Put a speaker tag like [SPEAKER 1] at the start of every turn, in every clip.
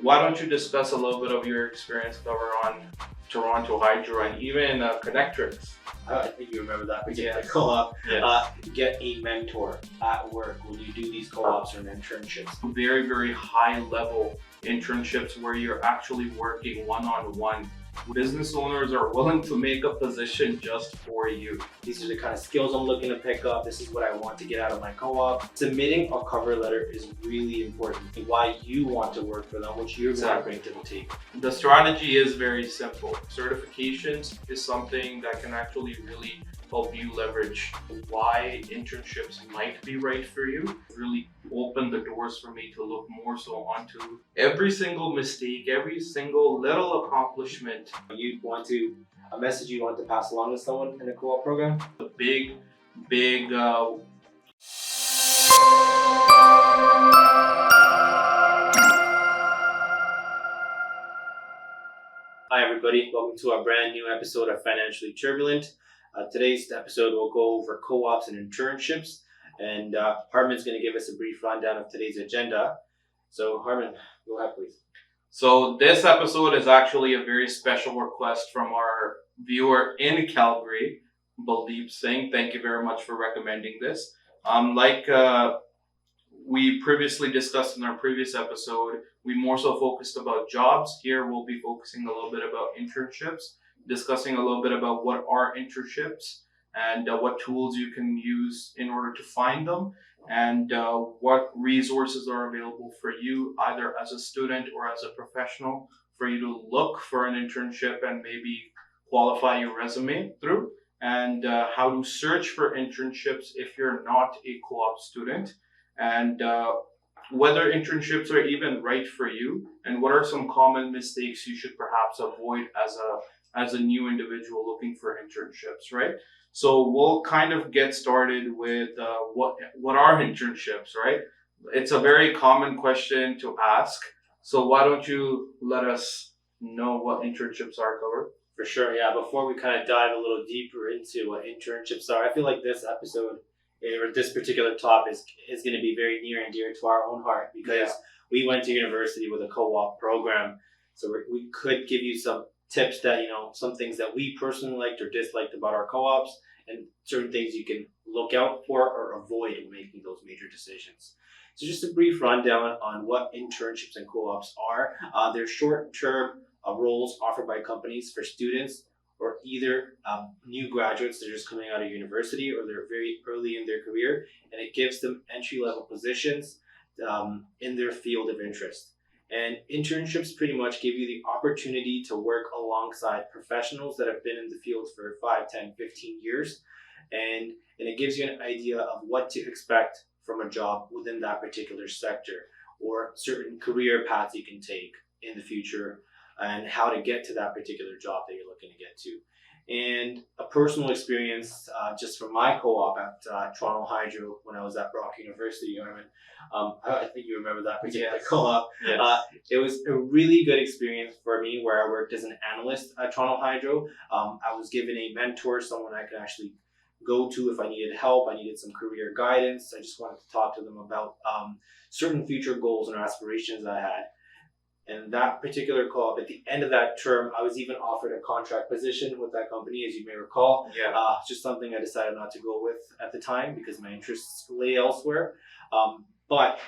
[SPEAKER 1] why don't you discuss a little bit of your experience cover on Toronto Hydro and even Connectrix?
[SPEAKER 2] I think you remember that particular
[SPEAKER 1] Yes.
[SPEAKER 2] co-op.
[SPEAKER 1] Yes.
[SPEAKER 2] Get a mentor at work when you do these co-ops or internships.
[SPEAKER 1] Very, very high level internships where you're actually working one-on-one. Business owners are willing to make a position just for you.
[SPEAKER 2] These are the kind of skills I'm looking to pick up. This is what I want to get out of my co-op. Submitting a cover letter is really important. Why you want to work for them, what you're going to bring to the table.
[SPEAKER 1] The strategy is very simple. Certifications is something that can actually really help you leverage why internships might be right for you. Really opened the doors for me to look more so onto every single mistake, every single little accomplishment.
[SPEAKER 2] A message you want to pass along to someone in a co-op program?
[SPEAKER 1] A big
[SPEAKER 2] Hi everybody, welcome to our brand new episode of Financially Turbulent. Today's episode will go over co-ops and internships, and Harman's going to give us a brief rundown of today's agenda. So Harman, go ahead please.
[SPEAKER 1] So this episode is actually a very special request from our viewer in Calgary, Baldeep Singh. Thank you very much for recommending this. Like we previously discussed in our previous episode, we more so focused about jobs. Here we'll be focusing a little bit about internships, discussing a little bit about what are internships and what tools you can use in order to find them, and what resources are available for you either as a student or as a professional for you to look for an internship and maybe qualify your resume through, and how to search for internships if you're not a co-op student, and whether internships are even right for you, and what are some common mistakes you should perhaps avoid as a new individual looking for internships, right? So we'll kind of get started with what are internships, right? It's a very common question to ask. So why don't you let us know what internships are, Kanwar?
[SPEAKER 2] For sure, yeah. Before we kind of dive a little deeper into what internships are, I feel like this episode or this particular topic is going to be very near and dear to our own heart, because we went to university with a co-op program. So we could give you some tips that, some things that we personally liked or disliked about our co-ops, and certain things you can look out for or avoid when making those major decisions. So just a brief rundown on what internships and co-ops are. They're short-term roles offered by companies for students or either new graduates that are just coming out of university or they're very early in their career, and it gives them entry-level positions in their field of interest. And internships pretty much give you the opportunity to work alongside professionals that have been in the field for 5, 10, 15 years. And it gives you an idea of what to expect from a job within that particular sector, or certain career paths you can take in the future, and how to get to that particular job that you're looking to get to. And a personal experience just from my co-op at Toronto Hydro when I was at Brock University, I think you remember that particular co-op.
[SPEAKER 1] Yes.
[SPEAKER 2] It was a really good experience for me, where I worked as an analyst at Toronto Hydro. I was given a mentor, someone I could actually go to if I needed help, I needed some career guidance. I just wanted to talk to them about certain future goals and aspirations I had. And that particular co-op, at the end of that term, I was even offered a contract position with that company, as you may recall. Just something I decided not to go with at the time because my interests lay elsewhere. But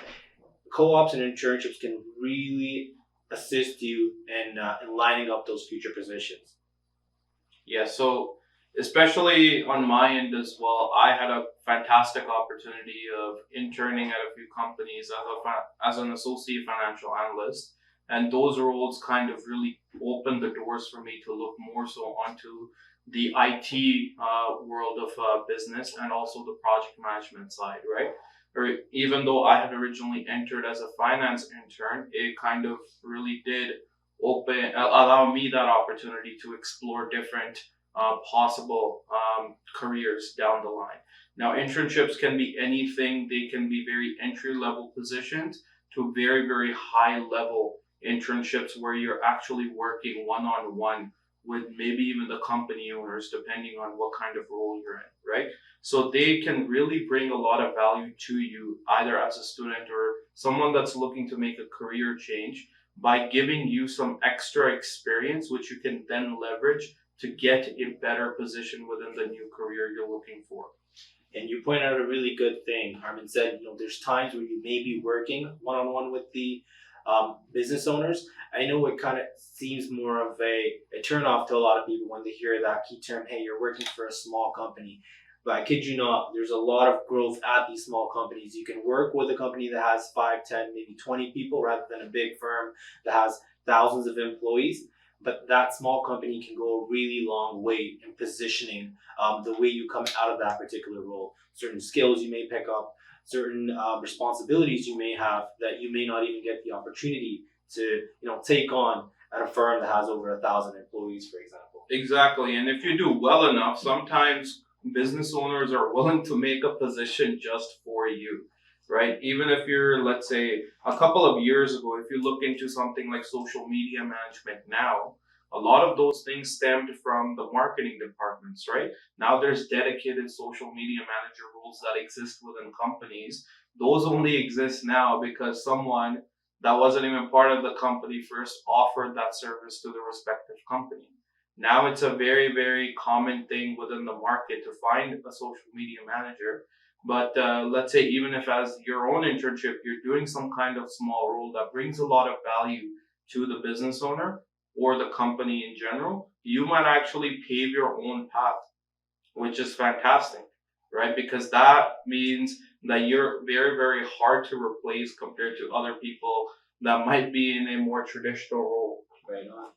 [SPEAKER 2] co-ops and internships can really assist you in lining up those future positions.
[SPEAKER 1] Yeah, so especially on my end as well, I had a fantastic opportunity of interning at a few companies as an associate financial analyst. And those roles kind of really opened the doors for me to look more so onto the IT world of business, and also the project management side, right? Or even though I had originally entered as a finance intern, it kind of really did allow me that opportunity to explore different possible careers down the line. Now, internships can be anything. They can be very entry-level positions to very, very high-level internships where you're actually working one-on-one with maybe even the company owners, depending on what kind of role you're in, right? So they can really bring a lot of value to you, either as a student or someone that's looking to make a career change. by giving you some extra experience, which you can then leverage to get a better position within the new career you're looking for.
[SPEAKER 2] And you point out a really good thing. Harman said, there's times where you may be working one on one with the business owners. I know it kind of seems more of a turnoff to a lot of people when they hear that key term, hey, you're working for a small company. But I kid you not, there's a lot of growth at these small companies. You can work with a company that has 5, 10, maybe 20 people rather than a big firm that has thousands of employees. But that small company can go a really long way in positioning the way you come out of that particular role. Certain skills you may pick up, certain responsibilities you may have that you may not even get the opportunity to take on at a firm that has over 1,000 employees, for example.
[SPEAKER 1] Exactly. And if you do well enough, sometimes business owners are willing to make a position just for you, right? Even if you're, let's say, a couple of years ago, if you look into something like social media management now, a lot of those things stemmed from the marketing departments, right? Now there's dedicated social media manager roles that exist within companies. Those only exist now because someone that wasn't even part of the company first offered that service to the respective company. Now it's a very, very common thing within the market to find a social media manager. But let's say even if as your own internship, you're doing some kind of small role that brings a lot of value to the business owner or the company in general, you might actually pave your own path, which is fantastic, right? Because that means that you're very, very hard to replace compared to other people that might be in a more traditional role.
[SPEAKER 2] Right on.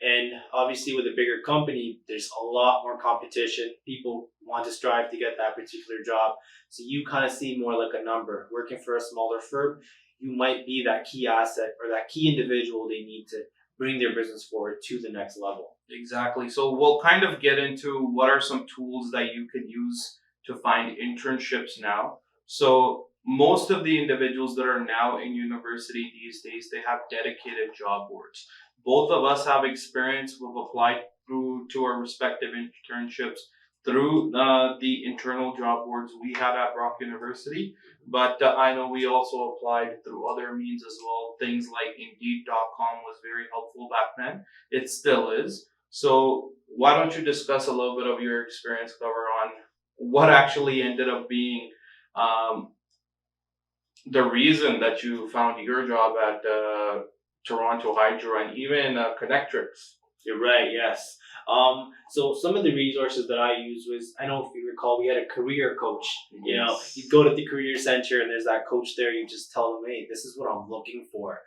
[SPEAKER 2] And obviously, with a bigger company, there's a lot more competition. People want to strive to get that particular job. So you kind of see more like a number. Working for a smaller firm, you might be that key asset or that key individual they need to bring their business forward to the next level.
[SPEAKER 1] Exactly. So we'll kind of get into what are some tools that you can use to find internships now. So most of the individuals that are now in university these days, they have dedicated job boards. Both of us have experience. We've applied through to our respective internships through the internal job boards we had at Brock University. But I know we also applied through other means as well. Things like Indeed.com was very helpful back then. It still is. So why don't you discuss a little bit of your experience, cover on what actually ended up being um, the reason that you found your job at Toronto Hydro and even Connectrix.
[SPEAKER 2] You're right, yes. So some of the resources that I used was, I know if you recall, we had a career coach.
[SPEAKER 1] Yes.
[SPEAKER 2] You go to the career center and there's that coach there. You just tell them, hey, this is what I'm looking for.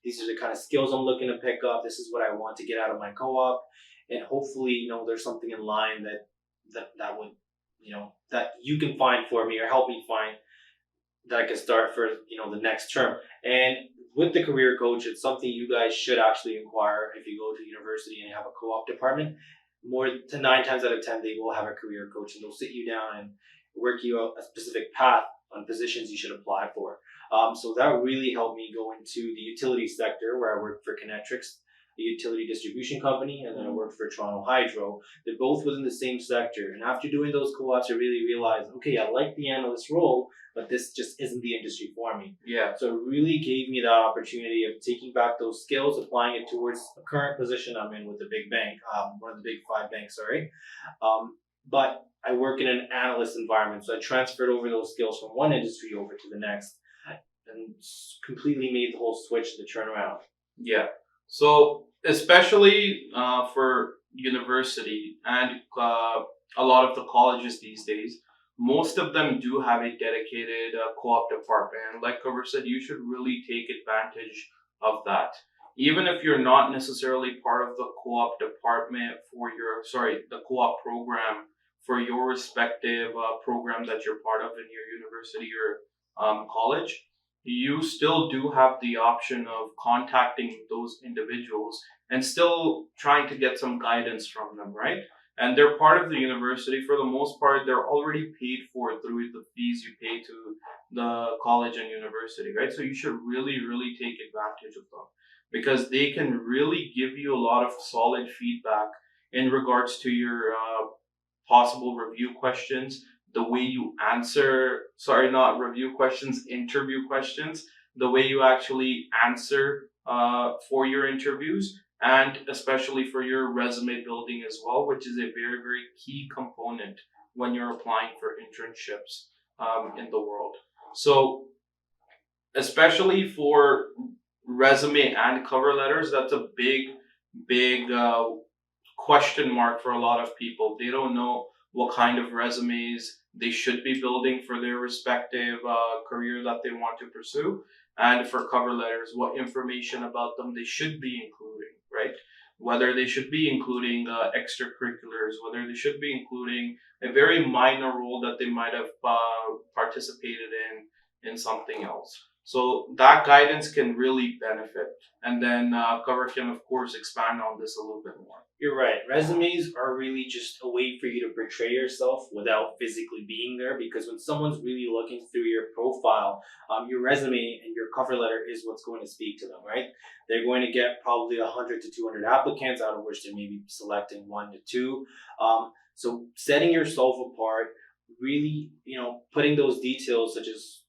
[SPEAKER 2] These are the kind of skills I'm looking to pick up. This is what I want to get out of my co-op, and hopefully, there's something in line that would, that you can find for me or help me find that I can start for the next term. And with the career coach, it's something you guys should actually inquire if you go to university and you have a co-op department. More to 9 times out of 10, they will have a career coach and they'll sit you down and work you out a specific path on positions you should apply for. So that really helped me go into the utility sector where I worked for Connectrix, the utility distribution company, and then I worked for Toronto Hydro. They're both within the same sector. And after doing those co-ops, I really realized, okay, I like the analyst role, but this just isn't the industry for me.
[SPEAKER 1] Yeah.
[SPEAKER 2] So it really gave me that opportunity of taking back those skills, applying it towards a current position I'm in with the big bank, one of the big 5 banks, sorry. But I work in an analyst environment, so I transferred over those skills from one industry over to the next and completely made the whole switch, the turnaround.
[SPEAKER 1] Yeah. So especially for university and a lot of the colleges these days, most of them do have a dedicated co-op department. And like Cover said, you should really take advantage of that. Even if you're not necessarily part of the co-op department for the co-op program for your respective program that you're part of in your university or college, you still do have the option of contacting those individuals and still trying to get some guidance from them, right? And they're part of the university. For the most part, they're already paid for through the fees you pay to the college and university, right? So you should really, really take advantage of them because they can really give you a lot of solid feedback in regards to your possible review questions, the way you answer, not review questions, interview questions, the way you actually answer for your interviews, and especially for your resume building as well, which is a very, very key component when you're applying for internships in the world. So, especially for resume and cover letters, that's a big question mark for a lot of people. They don't know what kind of resumes they should be building for their respective career that they want to pursue, and for cover letters, what information about them they should be including, right? Whether they should be including extracurriculars, whether they should be including a very minor role that they might have participated in something else. So that guidance can really benefit. And then Cover can, of course, expand on this a little bit more.
[SPEAKER 2] You're right. Resumes are really just a way for you to portray yourself without physically being there. Because when someone's really looking through your profile, your resume and your cover letter is what's going to speak to them, right? They're going to get probably 100 to 200 applicants, out of which they may be selecting 1 to 2. So setting yourself apart, really, putting those details such as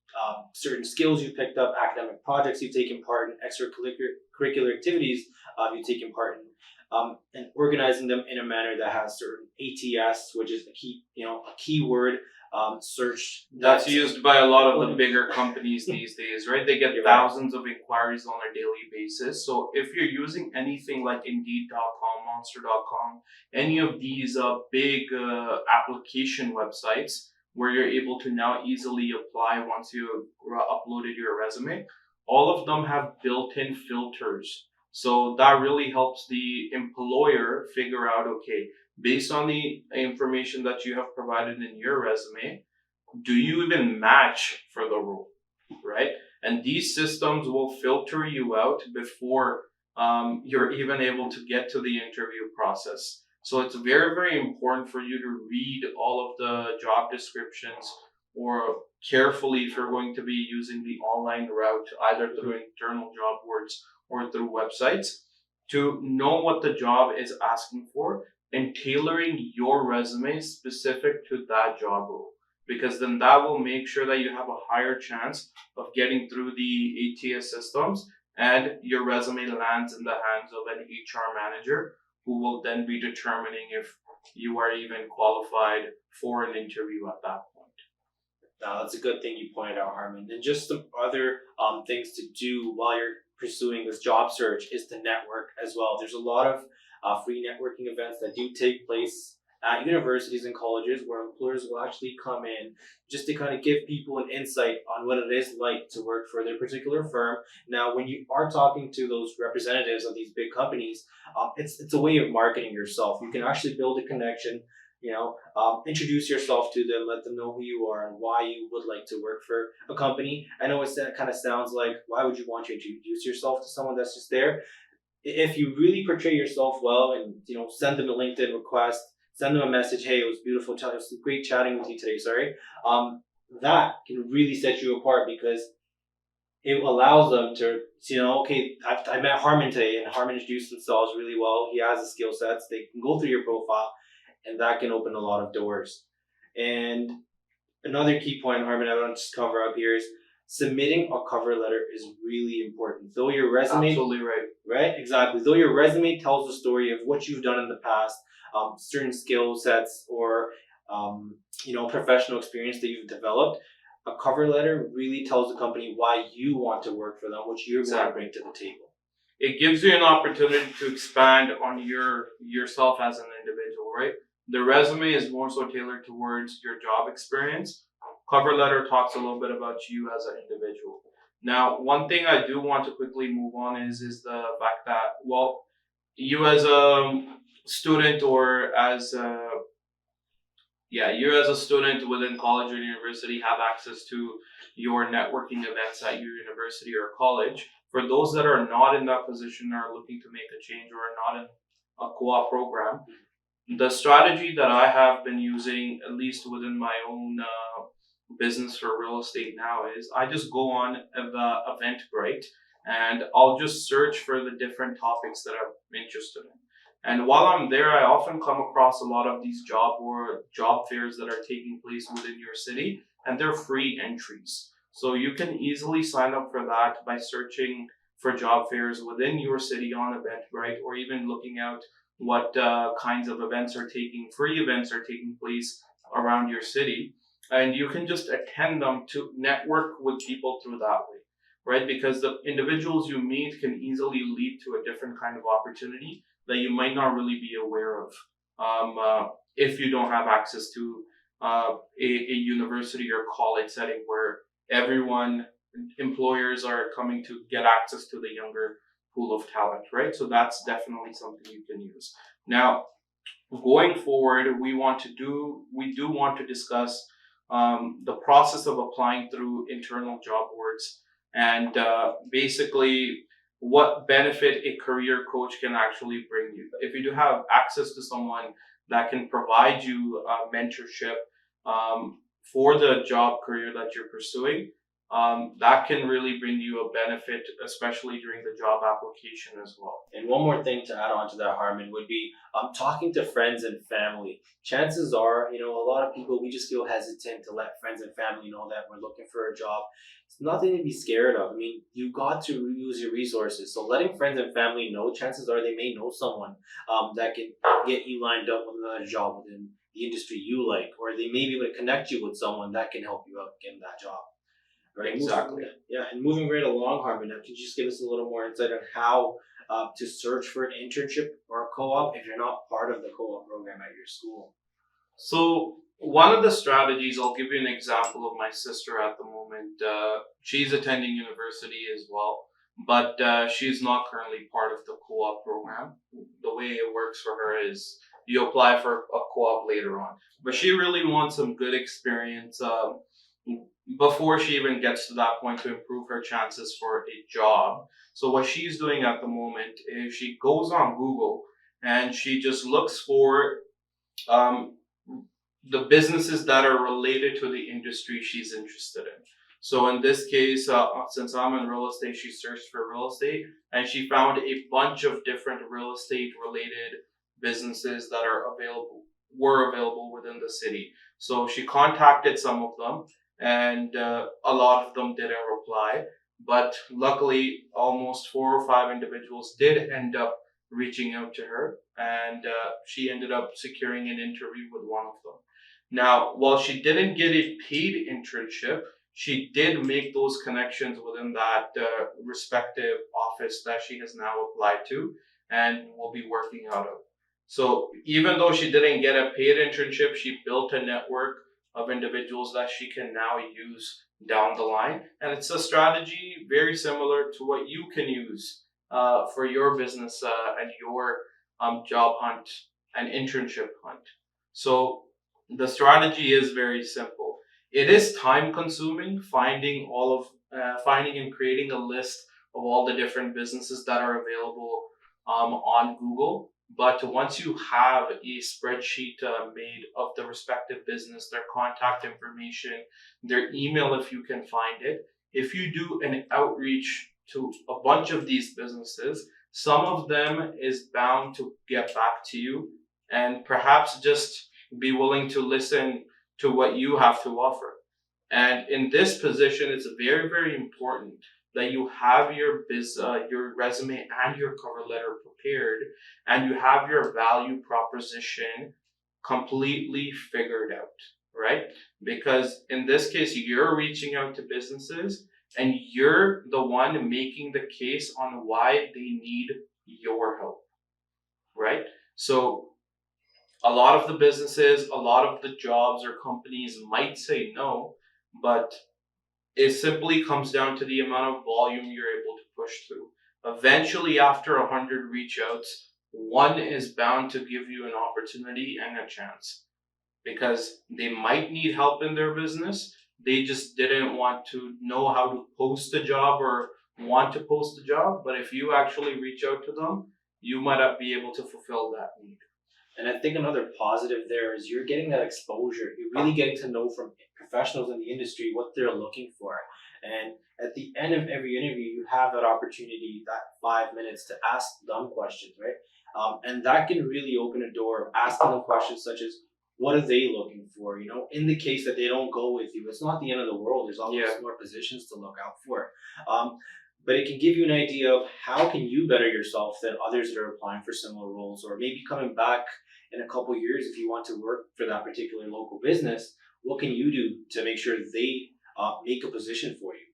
[SPEAKER 2] certain skills you picked up, academic projects you've taken part in, extracurricular activities you've taken part in, and organizing them in a manner that has certain ATS, which is a keyword search
[SPEAKER 1] That's used by a lot of the bigger companies these days, right? They get thousands of inquiries on a daily basis. So if you're using anything like Indeed.com, Monster.com, any of these big application websites where you're able to now easily apply once you uploaded your resume, all of them have built-in filters. So that really helps the employer figure out, okay, based on the information that you have provided in your resume, do you even match for the role, right? And these systems will filter you out before you're even able to get to the interview process. So it's very, very important for you to read all of the job descriptions, or carefully if you're going to be using the online route, either through internal job boards or through websites, to know what the job is asking for and tailoring your resume specific to that job role. Because then that will make sure that you have a higher chance of getting through the ATS systems, and your resume lands in the hands of an HR manager who will then be determining if you are even qualified for an interview at that point.
[SPEAKER 2] Now, that's a good thing you pointed out, Harman. And just some other things to do while you're pursuing this job search is to network as well. There's a lot of free networking events that do take place at universities and colleges where employers will actually come in just to kind of give people an insight on what it is like to work for their particular firm. Now, when you are talking to those representatives of these big companies, it's a way of marketing yourself. You can actually build a connection, introduce yourself to them, let them know who you are and why you would like to work for a company. I know that kind of sounds like, why would you want to introduce yourself to someone that's just there? If you really portray yourself well and, send them a LinkedIn request, send them a message, hey, it was beautiful, it was great chatting with you today, that can really set you apart, because it allows them to, okay, I met Harman today, and Harman introduced themselves really well. He has the skill sets. They can go through your profile, and that can open a lot of doors. And another key point, Harman, I want to just cover up here is submitting a cover letter is really important. Though your resume,
[SPEAKER 1] absolutely right.
[SPEAKER 2] Right, exactly. Though your resume tells the story of what you've done in the past, certain skill sets or professional experience that you've developed, a cover letter really tells the company why you want to work for them, what you're going to bring to the table.
[SPEAKER 1] It gives you an opportunity to expand on yourself as an individual, right? The resume is more so tailored towards your job experience. Cover letter talks a little bit about you as an individual. Now, one thing I do want to quickly move on is the fact that, well, you as a student or you as a student within college or university have access to your networking events at your university or college. For those that are not in that position or are looking to make a change or are not in a co-op program, the strategy that I have been using, at least within my own business for real estate now, is I just go on the Eventbrite and I'll just search for the different topics that I'm interested in. And while I'm there, I often come across a lot of these job fairs that are taking place within your city, and they're free entries. So you can easily sign up for that by searching for job fairs within your city on event, right? Or even looking out what kinds of events are free events are taking place around your city. And you can just attend them to network with people through that way, right? Because the individuals you meet can easily lead to a different kind of opportunity that you might not really be aware of if you don't have access to a university or college setting where employers are coming to get access to the younger pool of talent, right? So that's definitely something you can use. Now, going forward, we do want to discuss the process of applying through internal job boards and basically what benefit a career coach can actually bring you. If you do have access to someone that can provide you mentorship for the job career that you're pursuing, that can really bring you a benefit, especially during the job application as well.
[SPEAKER 2] And one more thing to add on to that, Harman, would be talking to friends and family. Chances are, a lot of people, we just feel hesitant to let friends and family know that we're looking for a job. It's nothing to be scared of. I mean, you got to use your resources. So letting friends and family know, chances are they may know someone that can get you lined up with another job within the industry you like, or they may be able to connect you with someone that can help you out getting that job. Right.
[SPEAKER 1] Exactly.
[SPEAKER 2] And moving right along, Harman, could you just give us a little more insight on how to search for an internship or a co-op if you're not part of the co-op program at your school?
[SPEAKER 1] So one of the strategies, I'll give you an example of my sister at the moment. She's attending university as well, but she's not currently part of the co-op program. The way it works for her is you apply for a co-op later on, but she really wants some good experience before she even gets to that point to improve her chances for a job. So what she's doing at the moment is she goes on Google and she just looks for the businesses that are related to the industry she's interested in. So in this case, since I'm in real estate, she searched for real estate and she found a bunch of different real estate related businesses that were available within the city. So she contacted some of them and a lot of them didn't reply. But luckily, almost 4 or 5 individuals did end up reaching out to her, and she ended up securing an interview with one of them. Now, while she didn't get a paid internship, she did make those connections within that respective office that she has now applied to and will be working out of. So even though she didn't get a paid internship, she built a network of individuals that she can now use down the line. And it's a strategy very similar to what you can use for your business and your job hunt and internship hunt. So the strategy is very simple. It is time consuming finding and creating a list of all the different businesses that are available on Google. But once you have a spreadsheet made of the respective business, their contact information, their email if you can find it, if you do an outreach to a bunch of these businesses, some of them is bound to get back to you and perhaps just be willing to listen to what you have to offer. And in this position, it's very, very important that you have your resume and your cover letter prepared, and you have your value proposition completely figured out, right? Because in this case, you're reaching out to businesses and you're the one making the case on why they need your help, right? So a lot of the businesses, a lot of the jobs or companies might say no, but it simply comes down to the amount of volume you're able to push through. Eventually, after 100 reach outs, one is bound to give you an opportunity and a chance because they might need help in their business. They just didn't want to know how to post a job or want to post a job. But if you actually reach out to them, you might be able to fulfill that need.
[SPEAKER 2] And I think another positive there is you're getting that exposure. You're really getting to know from professionals in the industry what they're looking for. And at the end of every interview, you have that opportunity, that 5 minutes to ask them questions, right? And that can really open a door of asking them questions such as, what are they looking for? In the case that they don't go with you, it's not the end of the world. There's always more positions to look out for. but it can give you an idea of how can you better yourself than others that are applying for similar roles, or maybe coming back in a couple of years if you want to work for that particular local business. What can you do to make sure they make a position for you?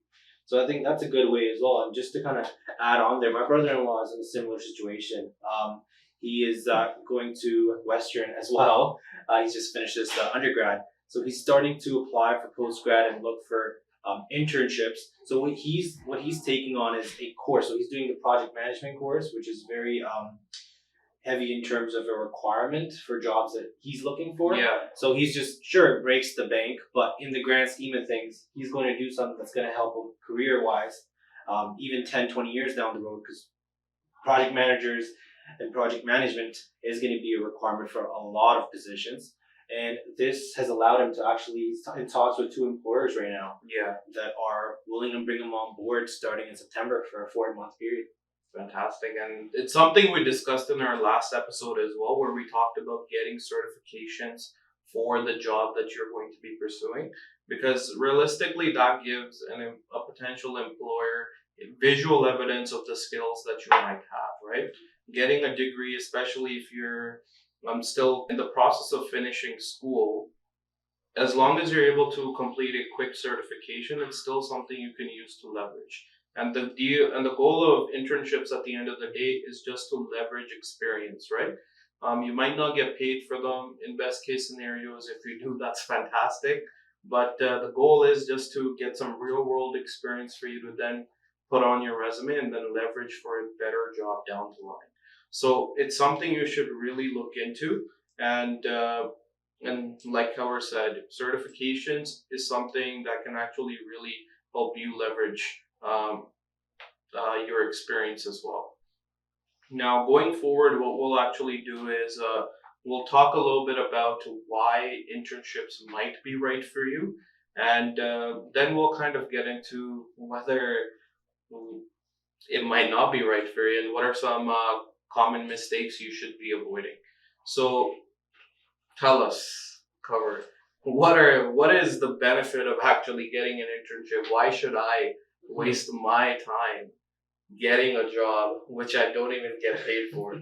[SPEAKER 2] So I think that's a good way as well. And just to kind of add on there, my brother-in-law is in a similar situation. He is going to Western as well. He's just finished his undergrad, so he's starting to apply for postgrad and look for internships. So what he's taking on is a course. So he's doing the project management course, which is very heavy in terms of a requirement for jobs that he's looking for.
[SPEAKER 1] Yeah.
[SPEAKER 2] So he's just, sure, it breaks the bank, but in the grand scheme of things, he's going to do something that's going to help him career-wise, even 10, 20 years down the road, because project managers and project management is going to be a requirement for a lot of positions. And this has allowed him to actually, he's in talks with 2 employers right now
[SPEAKER 1] Yeah.
[SPEAKER 2] that are willing to bring him on board starting in September for a 4-month period.
[SPEAKER 1] Fantastic. And it's something we discussed in our last episode as well, where we talked about getting certifications for the job that you're going to be pursuing, because realistically that gives a potential employer visual evidence of the skills that you might have, right? Getting a degree, especially if you're still in the process of finishing school, as long as you're able to complete a quick certification, it's still something you can use to leverage. And the goal of internships at the end of the day is just to leverage experience, right? You might not get paid for them in best case scenarios. If you do, that's fantastic. But the goal is just to get some real world experience for you to then put on your resume and then leverage for a better job down the line. So it's something you should really look into. And like Keller said, certifications is something that can actually really help you leverage your experience as well. Now, going forward, what we'll actually do is we'll talk a little bit about why internships might be right for you, and then we'll kind of get into whether it might not be right for you and what are some common mistakes you should be avoiding. So, tell us, Cover, what is the benefit of actually getting an internship? Why should I waste my time getting a job which I don't even get paid for?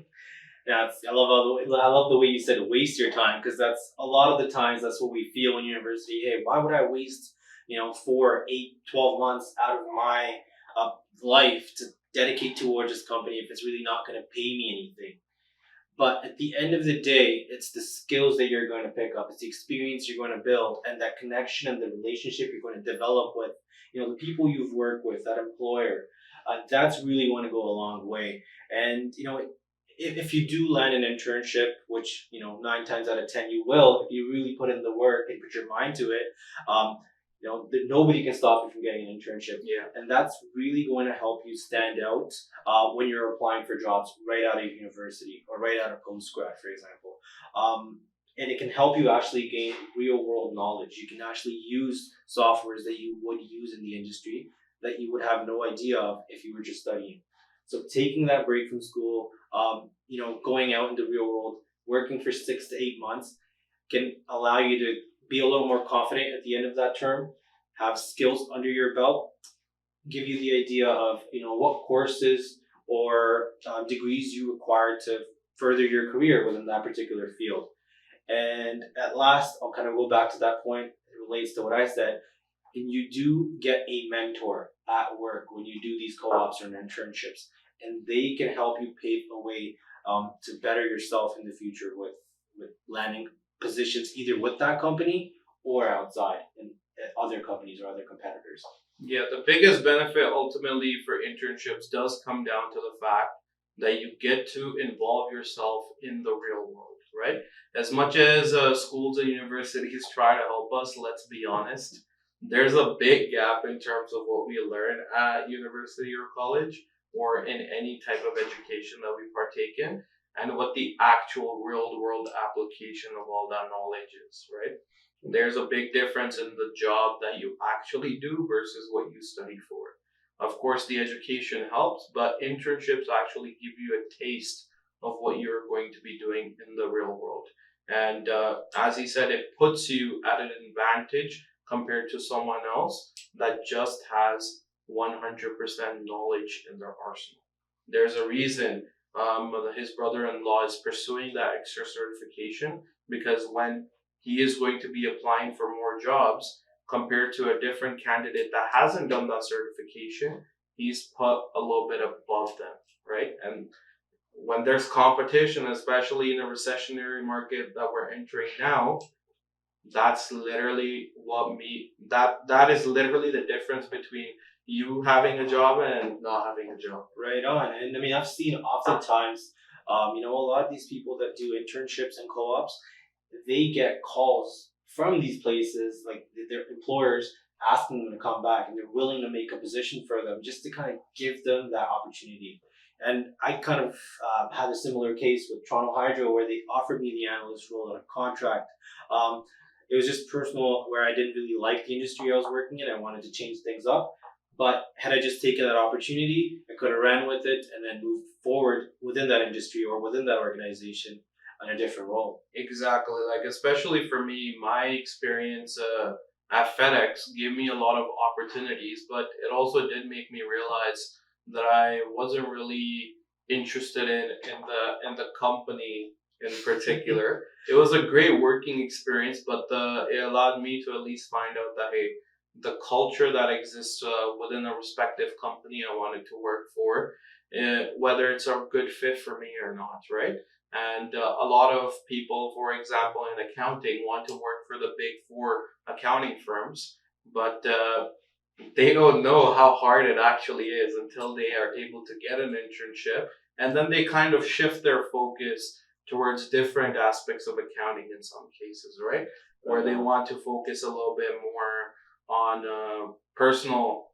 [SPEAKER 2] Yeah, I love the way you said waste your time, because that's a lot of the times that's what we feel in university. Hey, why would I waste 4, 8, 12 months out of my life to dedicate towards this company if it's really not going to pay me anything? But at the end of the day, it's the skills that you're going to pick up. It's the experience you're going to build, and that connection and the relationship you're going to develop with, the people you've worked with, that employer. That's really going to go a long way. And if you do land an internship, which 9 times out of 10 you will, if you really put in the work and put your mind to it, nobody can stop you from getting an internship.
[SPEAKER 1] Yeah.
[SPEAKER 2] And that's really going to help you stand out when you're applying for jobs right out of university or right out of postgrad, for example. And it can help you actually gain real world knowledge. You can actually use softwares that you would use in the industry that you would have no idea of if you were just studying. So taking that break from school, going out in the real world, working for 6 to 8 months can allow you to be a little more confident at the end of that term, have skills under your belt, give you the idea of what courses or degrees you require to further your career within that particular field. And at last, I'll kind of go back to that point. It relates to what I said. And you do get a mentor at work when you do these co-ops or internships, and they can help you pave a way to better yourself in the future with landing positions either with that company or outside in other companies or other competitors.
[SPEAKER 1] Yeah, the biggest benefit ultimately for internships does come down to the fact that you get to involve yourself in the real world, right? As much as schools and universities try to help us, let's be honest, there's a big gap in terms of what we learn at university or college or in any type of education that we partake in, and what the actual real world application of all that knowledge is, right? There's a big difference in the job that you actually do versus what you study for. Of course, the education helps, but internships actually give you a taste of what you're going to be doing in the real world. And as he said, it puts you at an advantage compared to someone else that just has 100% knowledge in their arsenal. There's a reason his brother-in-law is pursuing that extra certification, because when he is going to be applying for more jobs compared to a different candidate that hasn't done that certification, he's put a little bit above them, right? And when there's competition, especially in a recessionary market that we're entering now, that's literally that is literally the difference between you having a job and not having a job.
[SPEAKER 2] Right on. And I mean, I've seen oftentimes, a lot of these people that do internships and co-ops, they get calls from these places, like their employers asking them to come back, and they're willing to make a position for them just to kind of give them that opportunity. And I kind of had a similar case with Toronto Hydro, where they offered me the analyst role on a contract. Um, it was just personal, where I didn't really like the industry I was working in. I wanted to change things up. But had I just taken that opportunity, I could have ran with it and then moved forward within that industry or within that organization on a different role.
[SPEAKER 1] Exactly. Like, especially for me, my experience at FedEx gave me a lot of opportunities, but it also did make me realize that I wasn't really interested in the company in particular. It was a great working experience, but it allowed me to at least find out that, hey, the culture that exists within a respective company I wanted to work for, whether it's a good fit for me or not, right? And a lot of people, for example, in accounting, want to work for the big four accounting firms, but they don't know how hard it actually is until they are able to get an internship. And then they kind of shift their focus towards different aspects of accounting in some cases, right? Where they want to focus a little bit more on personal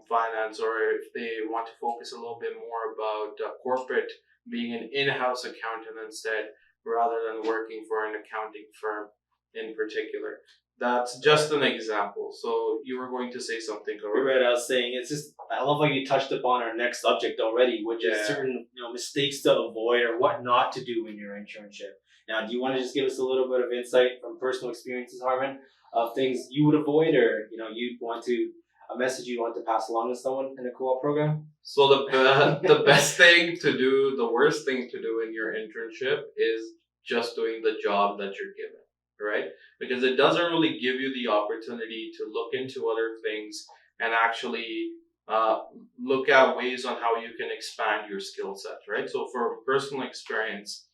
[SPEAKER 1] finance, or if they want to focus a little bit more about corporate, being an in-house accountant instead, rather than working for an accounting firm in particular. That's just an example. So you were going to say something,
[SPEAKER 2] You're
[SPEAKER 1] Kanwar?
[SPEAKER 2] right. I was saying, it's just, I love how you touched upon our next subject already, which is
[SPEAKER 1] Yeah.
[SPEAKER 2] certain mistakes to avoid or what not to do in your internship. Now, do you want to just give us a little bit of insight from personal experiences, Harman, of things you would avoid, or you'd want to a message you want to pass along to someone in a co-op program?
[SPEAKER 1] So the best thing to do, the worst thing to do in your internship is just doing the job that you're given, right? Because it doesn't really give you the opportunity to look into other things and actually uh, look at ways on how you can expand your skill set, right? So for personal experience,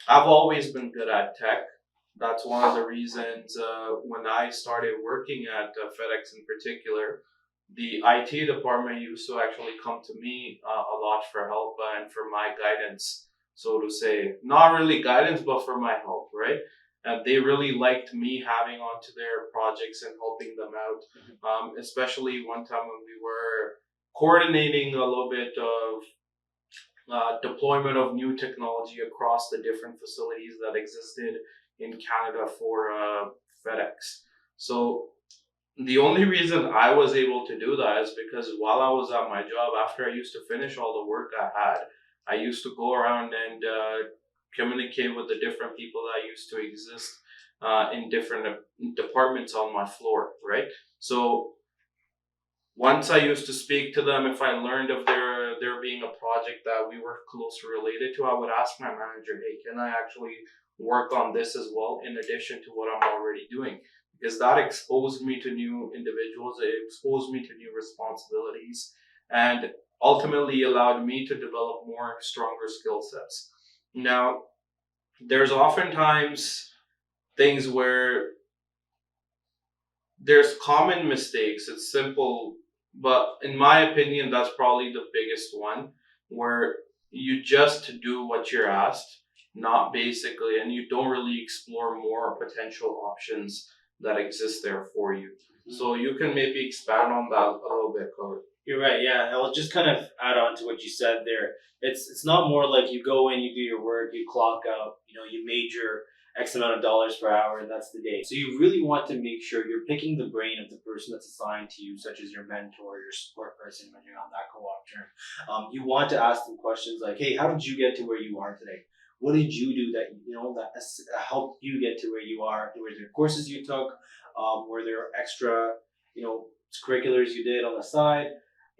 [SPEAKER 1] I've always been good at tech. That's one of the reasons when I started working at FedEx in particular, the IT department used to actually come to me a lot for help and for my guidance, so to say. Not really guidance, but for my help, right? And they really liked me having onto their projects and helping them out. Especially one time when we were coordinating a little bit of deployment of new technology across the different facilities that existed in Canada for FedEx. So the only reason I was able to do that is because while I was at my job, after I used to finish all the work I had, I used to go around and communicate with the different people that used to exist in different departments on my floor, right? So once I used to speak to them, if I learned of there being a project that we were closely related to, I would ask my manager, hey, can I actually work on this as well in addition to what I'm already doing? Because that exposed me to new individuals, it exposed me to new responsibilities, and ultimately allowed me to develop more stronger skill sets. Now, there's oftentimes things where there's common mistakes. It's simple, but in my opinion, that's probably the biggest one, where you just do what you're asked, not basically, and you don't really explore more potential options that exist there for you. So you can maybe expand on that a little bit, Chloe.
[SPEAKER 2] You're right. Yeah, I'll just kind of add on to what you said there. It's not more like you go in, you do your work, you clock out, you made your X amount of dollars per hour, and that's the day. So you really want to make sure you're picking the brain of the person that's assigned to you, such as your mentor, your support person when you're on that co-op term. You want to ask them questions like, "Hey, how did you get to where you are today? What did you do that helped you get to where you are? Were there courses you took? Were there extra, curriculars you did on the side?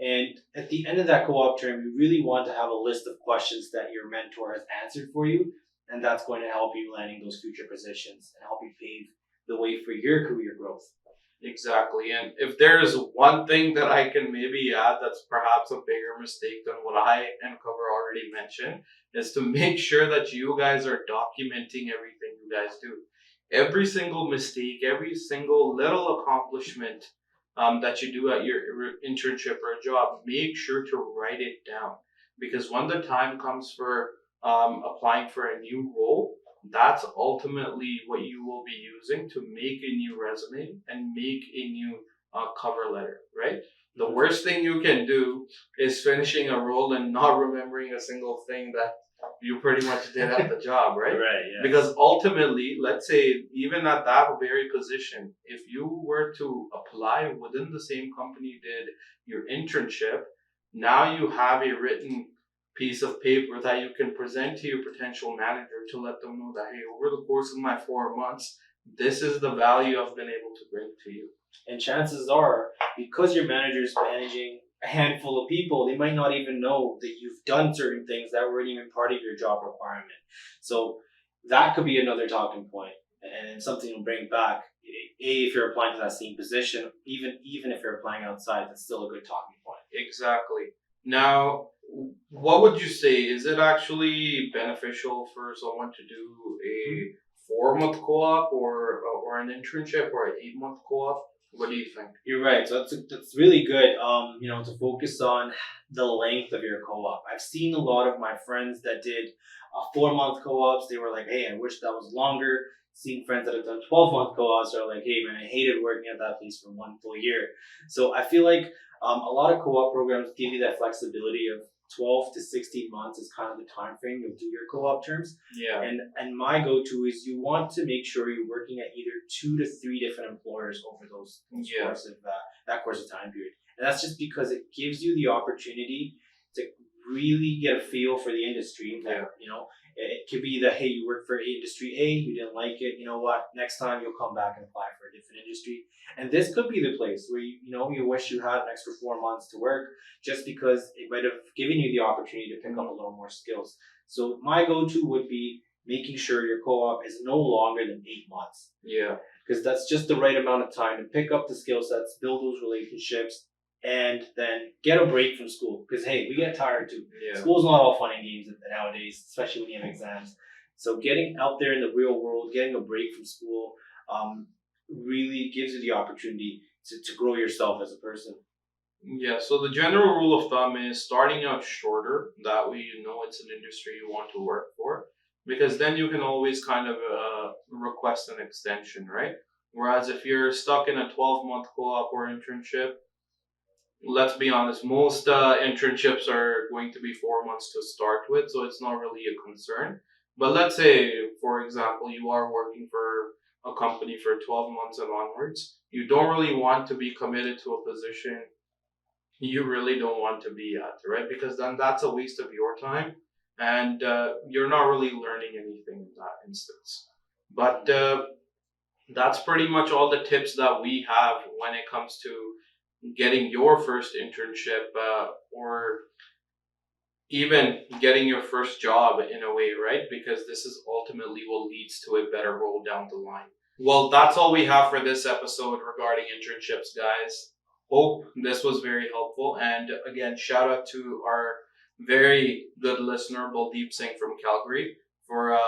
[SPEAKER 2] And at the end of that co-op term, you really want to have a list of questions that your mentor has answered for you, and that's going to help you landing those future positions and help you pave the way for your career growth.
[SPEAKER 1] Exactly. And if there is one thing that I can maybe add that's perhaps a bigger mistake than what I and Cover already mentioned, is to make sure that you guys are documenting everything you guys do. Every single mistake, every single little accomplishment that you do at your internship or job, make sure to write it down. Because when the time comes for applying for a new role, that's ultimately what you will be using to make a new resume and make a new cover letter, right? The worst thing you can do is finishing a role and not remembering a single thing that you pretty much did at the job, right?
[SPEAKER 2] Right. Yeah.
[SPEAKER 1] Because ultimately, let's say, even at that very position, if you were to apply within the same company you did your internship, now you have a written piece of paper that you can present to your potential manager to let them know that, hey, over the course of my 4 months, this is the value I've been able to bring to you.
[SPEAKER 2] And chances are, because your manager is managing a handful of people, they might not even know that you've done certain things that weren't even part of your job requirement. So that could be another talking point and something to bring back. If you're applying to that same position, even if you're applying outside, that's still a good talking point.
[SPEAKER 1] Exactly. Now, what would you say? Is it actually beneficial for someone to do a 4 month co-op or an internship or an 8 month co-op? What do you think?
[SPEAKER 2] You're right. So that's really good. To focus on the length of your co-op. I've seen a lot of my friends that did 4 month co-ops. They were like, "Hey, I wish that was longer." Seeing friends that have done 12-month co-ops are like, "Hey, man, I hated working at that place for 1 full year." So I feel like a lot of co-op programs give you that flexibility of 12 to 16 months is kind of the time frame you'll do your co-op terms.
[SPEAKER 1] Yeah.
[SPEAKER 2] And my go-to is you want to make sure you're working at either 2 to 3 different employers over those
[SPEAKER 1] Yeah.
[SPEAKER 2] course of that course of time period. And that's just because it gives you the opportunity to really get a feel for the industry.
[SPEAKER 1] Yeah.
[SPEAKER 2] It could be that, hey, you work for industry A, you didn't like it. You know what? Next time you'll come back and apply for a different industry. And this could be the place where you wish you had an extra 4 months to work, just because it might have given you the opportunity to pick up a little more skills. So my go-to would be making sure your co-op is no longer than 8 months.
[SPEAKER 1] Yeah.
[SPEAKER 2] Because that's just the right amount of time to pick up the skill sets, build those relationships, and then get a break from school. Because, hey, we get tired too.
[SPEAKER 1] Yeah.
[SPEAKER 2] School's not all fun and games nowadays, especially when you have exams. So getting out there in the real world, getting a break from school, really gives you the opportunity to grow yourself as a person.
[SPEAKER 1] Yeah, so the general rule of thumb is starting out shorter. That way, you know it's an industry you want to work for, because then you can always kind of request an extension, right? Whereas if you're stuck in a 12-month co-op or internship, let's be honest, most internships are going to be 4 months to start with, so it's not really a concern. But let's say, for example, you are working for a company for 12 months and onwards. You don't really want to be committed to a position you really don't want to be at, right? Because then that's a waste of your time, and you're not really learning anything in that instance. But that's pretty much all the tips that we have when it comes to getting your first internship or even getting your first job in a way, right? Because this is ultimately what leads to a better role down the line. Well, that's all we have for this episode regarding internships, guys. Hope this was very helpful. And again, shout out to our very good listener, Baldeep Singh from Calgary, for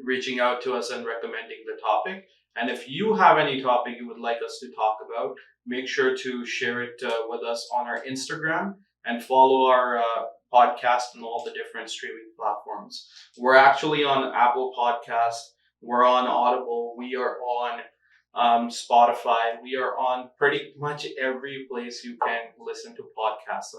[SPEAKER 1] reaching out to us and recommending the topic. And if you have any topic you would like us to talk about, make sure to share it with us on our Instagram and follow our podcast on all the different streaming platforms. We're actually on Apple Podcasts. We're on Audible. We are on Spotify. We are on pretty much every place you can listen to podcasts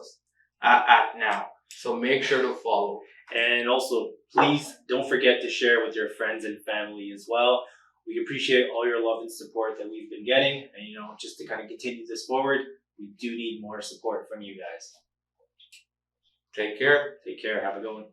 [SPEAKER 1] at now. So make sure to follow.
[SPEAKER 2] And also, please don't forget to share with your friends and family as well. We appreciate all your love and support that we've been getting. And, just to kind of continue this forward, we do need more support from you guys.
[SPEAKER 1] Take care.
[SPEAKER 2] Take care. Have a good one.